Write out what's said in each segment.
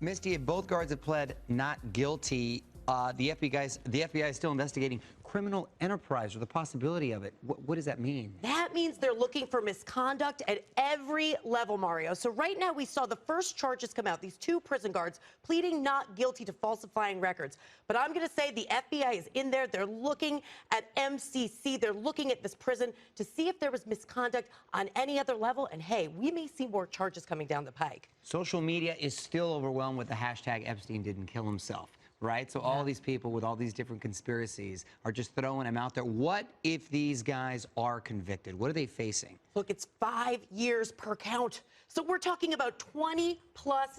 Misty, both guards have pled not guilty. The FBI is still investigating criminal enterprise or the possibility of it. What does that mean? That means they're looking for misconduct at every level, Mario. So right now we saw the first charges come out, these two prison guards pleading not guilty to falsifying records. But I'm going to say the FBI is in there. They're looking at MCC. They're looking at this prison to see if there was misconduct on any other level. And hey, we may see more charges coming down the pike. Social media is still overwhelmed with the hashtag Epstein didn't kill himself. Right? So all these people with all these different conspiracies are just throwing them out there. What if these guys are convicted? What are they facing? Look, it's 5 years per count. So we're talking about 20+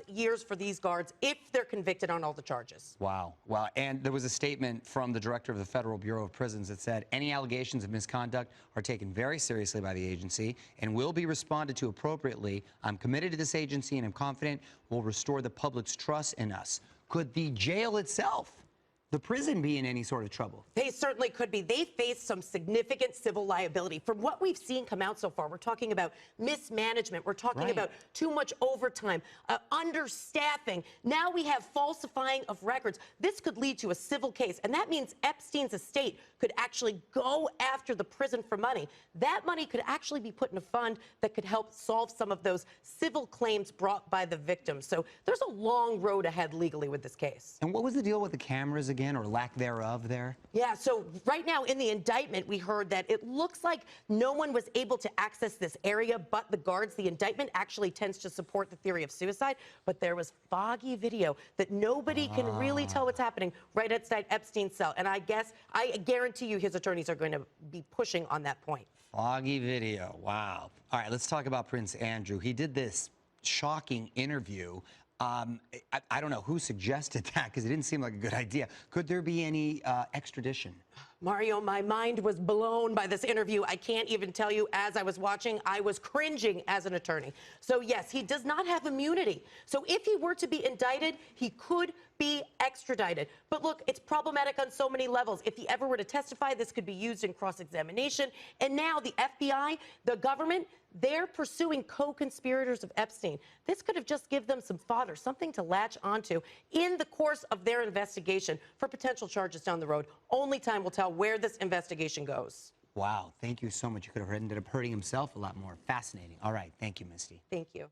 years for these guards if they're convicted on all the charges. Wow. Wow. And there was a statement from the director of the Federal Bureau of Prisons that said any allegations of misconduct are taken very seriously by the agency and will be responded to appropriately. I'm committed to this agency and I'm confident we'll restore the public's trust in us. Could the jail itself, the prison, be in any sort of trouble? They certainly could be. They face some significant civil liability. From what we've seen come out so far, we're talking about mismanagement. We're talking about too much overtime, understaffing. Now we have falsifying of records. This could lead to a civil case, and that means Epstein's estate could actually go after the prison for money. That money could actually be put in a fund that could help solve some of those civil claims brought by the victims. So there's a long road ahead legally with this case. And what was the deal with the cameras again, or lack thereof there? Yeah, so right now in the indictment, we heard that it looks like no one was able to access this area but the guards. The indictment actually tends to support the theory of suicide, but there was foggy video that nobody can really tell what's happening right outside Epstein's cell. And I guarantee you his attorneys are going to be pushing on that point. Foggy video. Wow. All right, let's talk about Prince Andrew. He did this shocking interview. I don't know who suggested that because it didn't seem like a good idea. Could there be any extradition? Mario, my mind was blown by this interview. I can't even tell you, as I was watching, I was cringing as an attorney. So yes, he does not have immunity. So if he were to be indicted, he could be extradited. But look, it's problematic on so many levels. If he ever were to testify, this could be used in cross-examination. And now the FBI, the government, they're pursuing co-conspirators of Epstein. This could have just given them some fodder, something to latch onto in the course of their investigation for potential charges down the road. Only time will tell where this investigation goes. Wow, thank you so much. You could have ended up hurting himself a lot more. Fascinating. All right, thank you, Misty. Thank you.